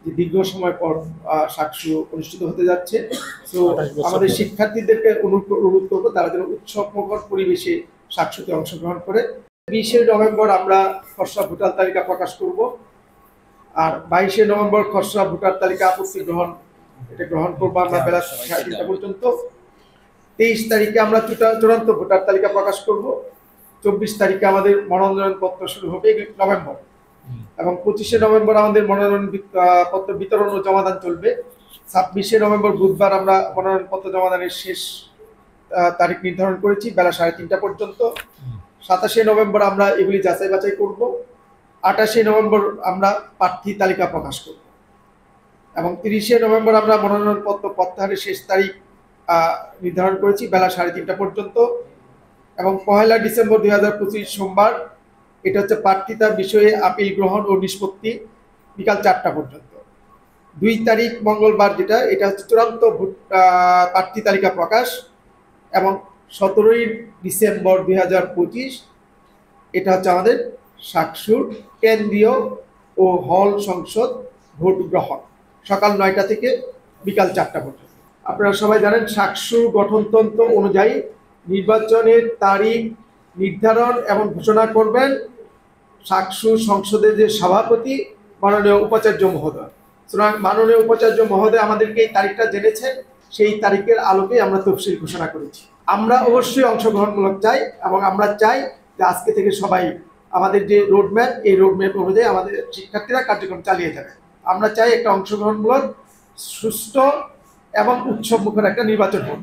যে দীর্ঘ সময় পর সাকসু অনুষ্ঠিত হতে যাচ্ছে। তো আমাদের শিক্ষার্থীদেরকে অনুরোধ করবো তারা যেন উৎসবমুখর পরিবেশে সাকসুতে অংশগ্রহণ করে। 20শে নভেম্বর আমরা খসড়া ভোটার তালিকা প্রকাশ করব, আর 22শে নভেম্বর খসড়া ভোটার তালিকা আপত্তি গ্রহণ করবো আমরা বেলা 3:30 পর্যন্ত। 23 তারিখে আমরা চূড়ান্ত ভোটার তালিকা প্রকাশ করব। 24 তারিখে আমাদের মনোনয়ন পত্র শুরু হবে নভেম্বর, এবং 25শে নভেম্বর আমাদের মনোনয়ন পত্র বিতরণ ও জমাদান চলবে। 26শে নভেম্বর বুধবার আমরা মনোনয়ন পত্র জমাদানের শেষ তারিখ নির্ধারণ করেছি বেলা 3:30 পর্যন্ত। 27শে নভেম্বর আমরা এগুলি যাচাই বাছাই করব। 28শে নভেম্বর আমরা প্রার্থী তালিকা প্রকাশ করব, এবং 30শে নভেম্বর আমরা মনোনয়ন পত্র প্রত্যাহারের শেষ তারিখ নির্ধারণ করেছি বেলা 3:30 পর্যন্ত। এবং 1 ডিসেম্বর 2025 সোমবার, এটা হচ্ছে প্রার্থিতা বিষয়ে আপিল গ্রহণ ও নিষ্পত্তি বিকাল 4টা পর্যন্ত। 2 তারিখ মঙ্গলবার, এটা হচ্ছে চূড়ান্ত প্রার্থী তালিকা প্রকাশ, এবং 17 ডিসেম্বর 2025 এটা হচ্ছে আমাদের সাকসুর কেন্দ্রীয় ও হল সংসদ ভোট গ্রহণ, সকাল 9টা থেকে বিকাল 4টা পর্যন্ত। আপনারা সবাই জানেন সাকসু গঠনতন্ত্র অনুযায়ী নির্বাচনের তারিখ নির্ধারণ এবং ঘোষণা করবেন সাকসু সংসদের যে সভাপতি মাননীয় উপাচার্য মহোদয়। সুতরাং মাননীয় উপাচার্য মহোদয় আমাদেরকে এই তারিখটা জেনেছেন, সেই তারিখের আলোকে আমরা তফসিল ঘোষণা করেছি। আমরা অবশ্যই অংশগ্রহণমূলক চাই, এবং আমরা চাই যে আজকে থেকে সবাই আমাদের যে রোডম্যাপ, এই রোডম্যাপ অনুযায়ী আমাদের শিক্ষার্থীরা কার্যক্রম চালিয়ে যাবে। আমরা চাই একটা অংশগ্রহণমূলক, সুষ্ঠু এবং উৎসবমুখর একটা নির্বাচন হোক।